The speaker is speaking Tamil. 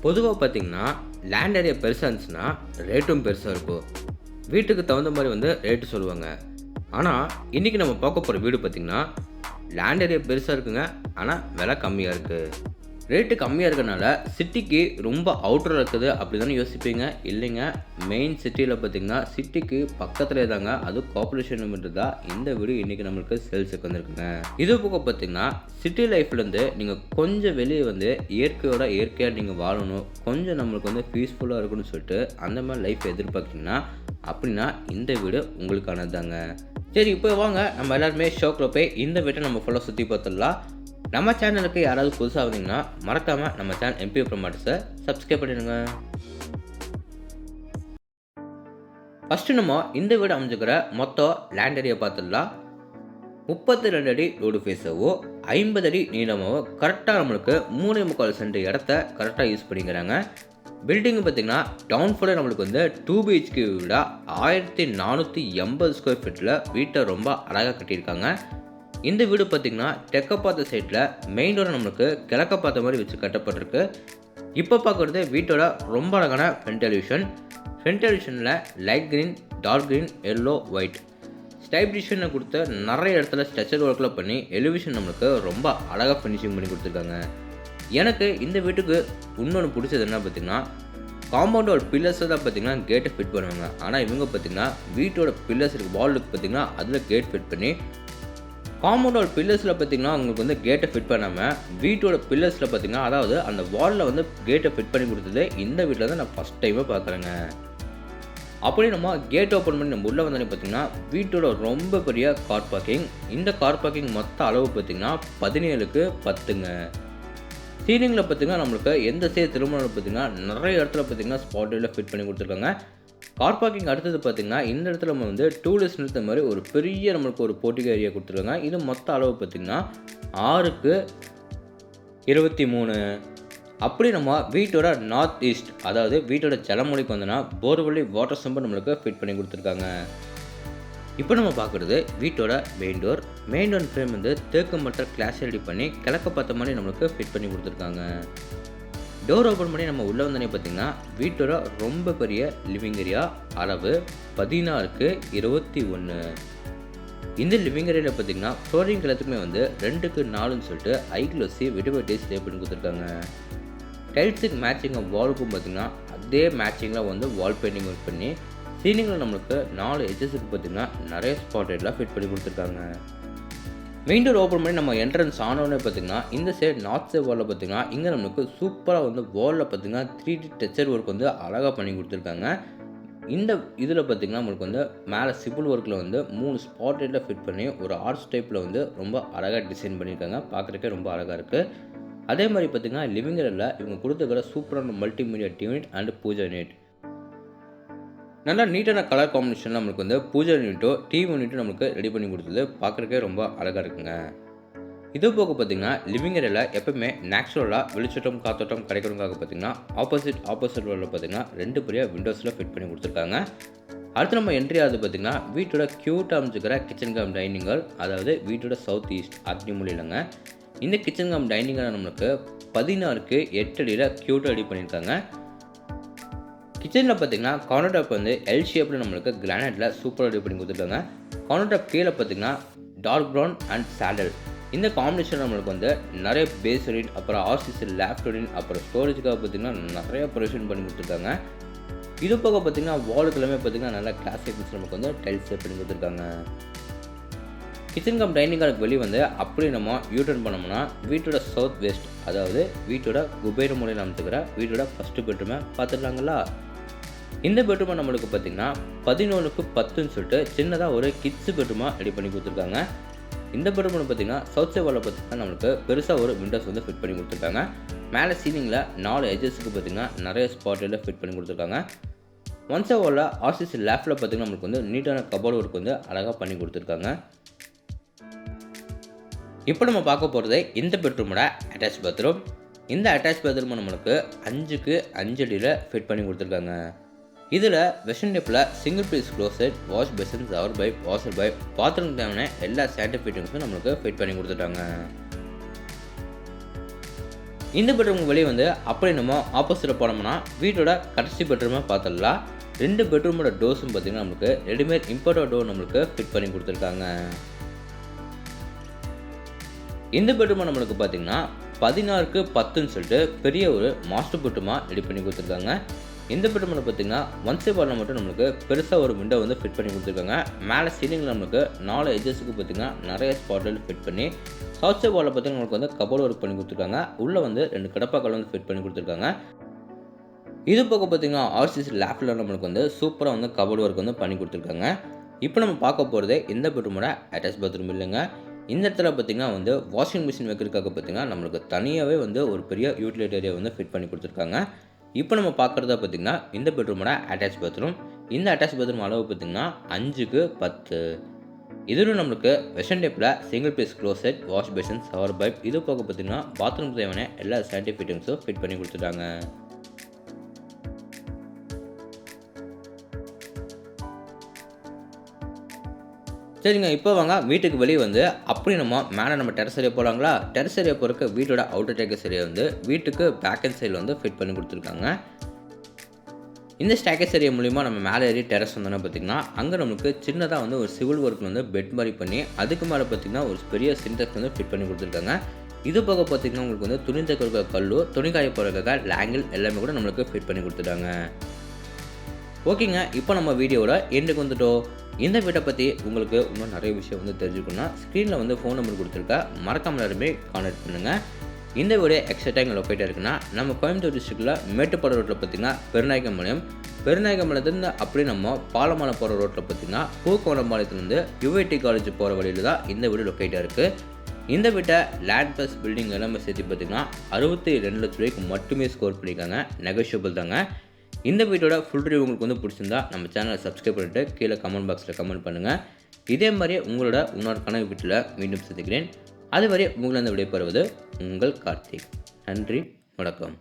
பொதுவாக பார்த்தீங்கன்னா, லேண்ட் ஏரியா பெருசா இருந்துச்சுன்னா, ரேட்டும் பெருசா இருக்கும். வீட்டுக்கு தகுந்த மாரி ரேட்டு சொல்லுவாங்க. ஆனா, இன்னைக்கு நம்ம பார்க்க போற வீடு பார்த்தீங்கன்னா, லேண்ட் ஏரியா பெருசா இருக்குங்க. ஆனா, விலை கம்மியா இருக்கு. ரேட்டு கம்மியா இருக்கனால, சிட்டிக்கு ரொம்ப அவுட்டர்ல இருக்குது அப்படி தானே யோசிப்பீங்க. இல்லைங்க, மெயின் சிட்டியில பார்த்தீங்கன்னா, சிட்டிக்கு பக்கத்திலே தாங்க. அதுவும் கார்ப்பரேஷன் லிமிட் தான் இந்த வீடு இன்னைக்கு நம்மளுக்கு சேல்ஸுக்கு வந்திருக்குங்க. இது போக பார்த்தீங்கன்னா, சிட்டி லைஃப்லேருந்து நீங்கள் கொஞ்சம் வெளியே இயற்கையோட இயற்கையாக நீங்கள் வாழணும். கொஞ்சம் நம்மளுக்கு பீஸ்ஃபுல்லாக இருக்கணும்னு சொல்லிட்டு அந்த மாதிரி லைஃப் எதிர்பார்க்குறீங்கன்னா, அப்படின்னா இந்த வீடு உங்களுக்கானது தாங்க. சரி, இப்போ வாங்க நம்ம எல்லாருமே ஷோக்குள்ள போய் இந்த வீட்டை நம்ம ஃபுல்லாக சுற்றி பார்த்துடலாம். நம்ம சேனலுக்கு யாராவது புதுசாக வந்தீங்கன்னா மறக்காமல் நம்ம சேனல் எம்பி ப்ரொமோட்டர்ஸை சப்ஸ்கிரைப் பண்ணிடுங்க. ஃபஸ்ட்டு நம்ம இந்த வீடு அமைஞ்சுக்கிற மொத்தம் லேண்ட் ஏரியா பார்த்துடலாம். 32 அடி ரோடு ஃபேஸாவோ 50 அடி நீளமாவோ கரெக்டாக நம்மளுக்கு 3.25 சென்ட் இடத்த கரெக்டாக யூஸ் பண்ணிக்கிறாங்க. பில்டிங் பார்த்தீங்கன்னா டவுன் ஃபுல்லாக நம்மளுக்கு 2 பிஹெச்கே விட 1480 ஸ்கொயர் ஃபீட்டில் வீட்டை ரொம்ப அழகாக கட்டியிருக்காங்க. இந்த வீடு பார்த்தீங்கன்னா தெற்க பார்த்த சைடில் மெயின் டோரை நம்மளுக்கு கிழக்க பார்த்த மாதிரி வச்சு கட்டப்பட்டிருக்கு. இப்போ பார்க்குறது வீட்டோட ரொம்ப அழகான ஃப்ரண்ட் எலிவேஷன். ஃப்ரண்ட் எலிவேஷனில் light green, dark green, yellow, white stripe டிசைனை கொடுத்து நிறைய இடத்துல ஸ்ட்ரக்சர் ஒர்க்கில் பண்ணி எலிவேஷன் நம்மளுக்கு ரொம்ப அழகாக ஃபினிஷிங் பண்ணி கொடுத்துருக்காங்க. எனக்கு இந்த வீட்டுக்கு இன்னொன்று பிடிச்சது என்ன பார்த்திங்கன்னா, காம்பவுண்டோட பில்லர்ஸை தான் பார்த்திங்கன்னா கேட்டை ஃபிட் பண்ணுவாங்க. ஆனால் இவங்க பார்த்திங்கன்னா வீட்டோட பில்லர்ஸ் இருக்குது, வாலுக்கு பார்த்திங்கன்னா அதில் கேட் ஃபிட் பண்ணி காம்பவுண்டோட பில்லர்ஸில் பார்த்திங்கன்னா உங்களுக்கு கேட்டை ஃபிட் பண்ணாமல் வீட்டோட பில்லர்ஸில் பார்த்திங்கன்னா, அதாவது அந்த வாலில் கேட்டை ஃபிட் பண்ணி கொடுத்தது இந்த வீட்டில் தான் நான் ஃபஸ்ட் டைமாக பார்க்குறேங்க. அப்படி நம்ம கேட் ஓப்பன் பண்ணி நம்ம உள்ளே வந்தோடனே பார்த்திங்கன்னா வீட்டோட ரொம்ப பெரிய கார் பார்க்கிங். இந்த கார் பார்க்கிங் மொத்த அளவு பார்த்திங்கன்னா 17க்கு 10ங்க. சீலிங்கில் பார்த்திங்கன்னா நம்மளுக்கு எந்த சைடு திருமணம் பார்த்திங்கன்னா நிறைய இடத்துல பார்த்திங்கன்னா ஸ்பாட்டில் ஃபிட் பண்ணி கொடுத்துருக்காங்க. கார் பார்க்கிங் அடுத்தது பார்த்திங்கன்னா இந்த இடத்துல நம்ம டூரிஸ்ட் நிறுத்த மாதிரி ஒரு பெரிய நம்மளுக்கு ஒரு போர்ட்டிகோ ஏரியா கொடுத்துருக்காங்க. இது மொத்த அளவு பார்த்திங்கன்னா 6க்கு 23. அப்படி நம்ம வீட்டோட நார்த் ஈஸ்ட், அதாவது வீட்டோட ஜலமொழிக்கு வந்தோன்னா போர்வெல்லி வாட்டர் சம்பர் நம்மளுக்கு ஃபிட் பண்ணி கொடுத்துருக்காங்க. இப்போ நம்ம பார்க்குறது வீட்டோட main door. Main door frame தேக்கு மற்ற கிளாஸ் ரெடி பண்ணி கிழக்க பார்த்த மாதிரி நம்மளுக்கு ஃபிட் பண்ணி கொடுத்துருக்காங்க. டோர் ஓப்பன் பண்ணி நம்ம உள்ளே வந்தோடனே பார்த்திங்கன்னா வீட்டோட ரொம்ப பெரிய லிவிங் ஏரியா, அளவு 16க்கு 21. இந்த லிவிங் ஏரியாவில் பார்த்திங்கன்னா ஃப்ளோரிங் எல்லாத்துக்குமே 2க்கு 4ன்னு சொல்லிட்டு ஐக்லோசி விடுபட்டி ஸ்டே பண்ணி கொடுத்துருக்காங்க. டைல்ஸுக்கு மேட்சிங்காக வாலுக்கும் பார்த்திங்கன்னா அதே மேட்சிங்கில் வால் பெயிண்டிங் ஒர்க் பண்ணி சீலிங்கில் நம்மளுக்கு 4 எட்ஜஸுக்கு பார்த்திங்கன்னா நிறைய ஸ்பாட் லைட்லாம் ஃபிட் பண்ணி கொடுத்துருக்காங்க. மெயின் டோர் ஓப்பன் பண்ணி நம்ம என்ட்ரன்ஸ் ஆனோடனே பார்த்திங்கன்னா இந்த சைடு நார்த் சைடு வாலில் பார்த்திங்கன்னா இங்கே நம்மளுக்கு சூப்பராக வாலில் பார்த்திங்கன்னா 3D டெக்ஸ்சர் ஒர்க் அழகாக பண்ணி கொடுத்துருக்காங்க. இந்த இதில் பார்த்திங்கன்னா நம்மளுக்கு மேலே சிம்பிள் ஒர்க்கில் 3 ஸ்பாட் லைட்டில் ஃபிட் பண்ணி ஒரு ஆர்ட்ஸ் டைப்பில் ரொம்ப அழகாக டிசைன் பண்ணியிருக்காங்க. பார்க்குறக்கே ரொம்ப அழகாக இருக்குது. அதே மாதிரி பார்த்திங்கன்னா லிவிங் ஏரியாவில் இவங்க கொடுத்துருக்கிற சூப்பரான multimedia unit and pooja unit நல்லா நீட்டான கலர் காம்பினேஷனில் நம்மளுக்கு பூஜா யூனிட்டோ டிவி யூனிட்டோ நம்மளுக்கு ரெடி பண்ணி கொடுத்தது பார்க்குறக்கே ரொம்ப அழகாக இருக்குங்க. இது போக பார்த்திங்கன்னா லிவிங் ஏரியாவில் எப்பவுமே நேச்சுரலாக வெளிச்சட்டம் காத்தோட்டம் கிடைக்கிறதுக்காக பார்த்திங்கன்னா ஆப்போசிட் வாலில் பார்த்திங்கன்னா 2 பெரிய விண்டோஸில் ஃபிட் பண்ணி கொடுத்துருக்காங்க. அடுத்து நம்ம என்ட்ரி ஆகுது பார்த்திங்கன்னா வீட்டோட க்யூட்டாக அமைச்சுக்கிற கிச்சன் கம் டைனிங்கல், அதாவது வீட்டோட சவுத் ஈஸ்ட் அக்னி மூலையிலங்க. இந்த கிச்சன் கம் டைனிங்கை நம்மளுக்கு 16க்கு 8 அடியில் க்யூட்டாக ரெடி பண்ணியிருக்காங்க. கிச்சனில் பார்த்திங்கன்னா கவுண்டர் டாப் எல் ஷேப்பில் நம்மளுக்கு கிரானைட்டில் சூப்பராக ரெடி பண்ணி கொடுத்துருக்காங்க. கவுண்டர் டாப் கீழே பார்த்திங்கன்னா டார்க் ப்ரௌன் அண்ட் சாண்டல். இந்த காம்பினேஷன் நம்மளுக்கு நிறைய பேஸ் யூனிட், அப்புறம் ஆர்சிசி லேப்ட் யூனிட், அப்புறம் ஸ்டோரேஜுக்காக பார்த்திங்கன்னா நிறைய ப்ரொவிஷன் பண்ணி கொடுத்துருக்காங்க. இது போக பார்த்திங்கன்னா வாலுக்கு எல்லாமே பார்த்திங்கன்னா நல்லா கிளாசிக் நமக்கு டைல்ஸ் பண்ணி கொடுத்துருக்காங்க. கிச்சன் கம் டைனிங் ஹாலுக்கு வெளியே அப்படி நம்ம யூட்டர்ன் பண்ணோம்னா வீட்டோட சவுத் வெஸ்ட், அதாவது வீட்டோட குபேர மூலையில் அமைத்துக்கிற வீட்டோட ஃபஸ்ட்டு பெட்ரூமை பார்த்துடலாங்களா. இந்த பெட்ரூமை நம்மளுக்கு பார்த்திங்கன்னா 11க்கு 10ன்னு சொல்லிட்டு சின்னதாக ஒரு கிட்ஸ் பெட்ரூமாக ரெடி பண்ணி கொடுத்துருக்காங்க. இந்த பெட்ரூமில் பார்த்திங்கன்னா சவுத் சைட் வாலில் பார்த்திங்கன்னா நம்மளுக்கு பெருசாக ஒரு விண்டோஸ் ஃபிட் பண்ணி கொடுத்துருக்காங்க. மேலே சீலிங்கில் 4 எட்ஜஸுக்கு பார்த்திங்கன்னா நிறைய ஸ்பாட்டில் ஃபிட் பண்ணி கொடுத்துருக்காங்க. ஒன் சைட் வாலில் ஆர்சிசி லேஃப்டில் பார்த்திங்கன்னா நம்மளுக்கு நீட்டான கபோர்டு ஒர்க் அழகாக பண்ணி கொடுத்துருக்காங்க. இப்போ நம்ம பார்க்க போகிறது இந்த பெட்ரூமோட அட்டாச் பாத்ரூம். இந்த அட்டாச் பாத்ரூம் நம்மளுக்கு 5க்கு 5 அடியில் ஃபிட் பண்ணி கொடுத்துருக்காங்க. இதில் வெஸ்டர்ன் டைப்பில் single piece closet, wash basin, shower pipe, washer pipe, bathroom தேவையான எல்லா சானிட்டரி ஃபிட்டிங்ஸும் நம்மளுக்கு ஃபிட் பண்ணி கொடுத்துட்டாங்க. இந்த பெட்ரூம் வெளியே வந்து அப்படி நம்ம ஆப்போசிட்டில் போனோம்னா வீட்டோட கடைசி பெட்ரூமை பார்த்துடலாம். 2 பெட்ரூமோட டோர்ஸும் பார்த்தீங்கன்னா நம்மளுக்கு ரெடிமேட் இம்போர்ட்டட் டோர் நம்மளுக்கு ஃபிட் பண்ணி கொடுத்துருக்காங்க. இந்த பெட்ரூமை நம்மளுக்கு பார்த்தீங்கன்னா 16க்கு 10ன்னு சொல்லிட்டு பெரிய ஒரு மாஸ்டர் பெட்ரூமாக ரெடி பண்ணி கொடுத்துருக்காங்க. இந்த பெட்ரூமில் பார்த்தீங்கன்னா ஒன் சைட் வாலில் மட்டும் நம்மளுக்கு பெருசாக ஒரு விண்டோ வந்து ஃபிட் பண்ணி கொடுத்துருக்காங்க. மேலே சீலிங்கில் நம்மளுக்கு 4 எட்ஜஸுக்கு பார்த்தீங்கன்னா நிறைய ஸ்பாட்லைட் ஃபிட் பண்ணி, சவுத் சைட் வாலில் பார்த்தீங்கன்னா நம்மளுக்கு வந்து கபோர்டு ஒர்க் பண்ணி கொடுத்துருக்காங்க. உள்ளே வந்து 2 கடப்பாக்கள் வந்து ஃபிட் பண்ணி கொடுத்துருக்காங்க. இது போக பார்த்தீங்கன்னா ஆர்சிசி லேப்டில் நம்மளுக்கு வந்து சூப்பராக வந்து கபோர்டு ஒர்க் வந்து பண்ணி கொடுத்துருக்காங்க. இப்போ நம்ம பார்க்க போகிறது இந்த பெட்ரூமோட அட்டாச் பாத்ரூம் இல்லைங்க. இந்த இடத்துல பார்த்தீங்கன்னா வந்து வாஷிங் மிஷின் வைக்கிறதுக்காக பார்த்தீங்கன்னா நம்மளுக்கு தனியாகவே வந்து ஒரு பெரிய யூட்டிலிட்டி ஏரியா வந்து ஃபிட் பண்ணி கொடுத்துருக்காங்க. இப்போ நம்ம பார்க்குறதா பார்த்தீங்கன்னா இந்த பெட்ரூமோட அட்டாச் பாத்ரூம். இந்த அட்டாச் பாத்ரூம் அளவு பார்த்தீங்கன்னா 5க்கு 10. இதில் நம்மளுக்கு வெஸ்டர்ன் டைப்பில் single piece closet, wash basin, shower pipe, இது போக பார்த்தீங்கன்னா பாத்ரூம் தேவையான எல்லா சானிட்டரி ஃபிட்டிங்ஸும் ஃபிட் பண்ணி கொடுத்துட்டாங்க. சரிங்க, இப்போ வாங்க வீட்டுக்கு வெளியே வந்து அப்படி மேலே நம்ம டெரஸ் ஏரியா போகலாங்களா. டெரஸ் ஏரியா போகிறக்கு வீட்டோட அவுட்டர் டேக்கஸ் ஏரியா வந்து வீட்டுக்கு பேக் அண்ட் சைடில் வந்து ஃபிட் பண்ணி கொடுத்துருக்காங்க. இந்த ஸ்டேக்கஸ் ஏரியா மூலிமா நம்ம மேலே ஏறி டெரஸ் வந்தோன்னா பார்த்திங்கன்னா அங்கே நம்மளுக்கு சின்னதாக வந்து ஒரு சிவில் ஒர்க் வந்து பெட் மாதிரி பண்ணி, அதுக்கு மேலே பார்த்திங்கன்னா ஒரு பெரிய சின்டெக்ஸ் வந்து ஃபிட் பண்ணி கொடுத்துருக்காங்க. இது போக பார்த்திங்கன்னா உங்களுக்கு வந்து துணி தைக்கிற கல்லு, துணி காய போகிறதுக்காக லேங்கிள் எல்லாமே கூட நம்மளுக்கு ஃபிட் பண்ணி கொடுத்துட்டாங்க. ஓகேங்க, இப்போ நம்ம வீடியோவோட எண்டுக்கு வந்துட்டோம். இந்த வீட்டை பற்றி உங்களுக்கு இன்னும் நிறைய விஷயம் வந்து தெரிஞ்சுக்கணும்னா ஸ்க்ரீனில் வந்து ஃபோன் நம்பர் கொடுத்துருக்கா, மறக்காம எல்லாருமே கான்டாக்ட் பண்ணுங்கள். இந்த வீடியோ எக்ஸாக்டாக எங்கே லொக்கேட்டாக இருக்குன்னா நம்ம கோயம்புத்தூர் டிஸ்ட்ரிக்டில் மேட்டுப்பாளையம் ரோட்டில் பார்த்திங்கன்னா பெருநாயக்கம்பாளையம், பெருநாயக்கம்பாளையத்துலேருந்து அப்படி நம்ம பாலமலை போகிற ரோட்டில் பார்த்திங்கன்னா பூக்கோணம்பாளையத்துலேருந்து யுஐடி காலேஜ் போகிற வழியில் தான் இந்த வீடு லொக்கேட்டாக இருக்குது. இந்த வீட்டை லேண்ட் ப்ளஸ் பில்டிங் எல்லாமே சேர்த்து பார்த்திங்கன்னா 62 லட்ச ரூபாய்க்கு மட்டுமே ஸ்கோர் பண்ணியிருக்காங்க. நெகோஷியபிள் தாங்க. இந்த வீடியோட ஃபுல் ரிவ்யூ உங்களுக்கு வந்து பிடிச்சிருந்தா நம்ம சேனலை சப்ஸ்கிரைப் பண்ணிவிட்டு கீழே கமெண்ட் பாக்ஸில் கமெண்ட் பண்ணுங்கள். இதே மாதிரியே உங்களோட இன்னொரு கனவு வீட்டில் மீண்டும் சந்திக்கிறேன். அதுவரை உங்களை விடைபெறுவது உங்கள் கார்த்திக். நன்றி, வணக்கம்.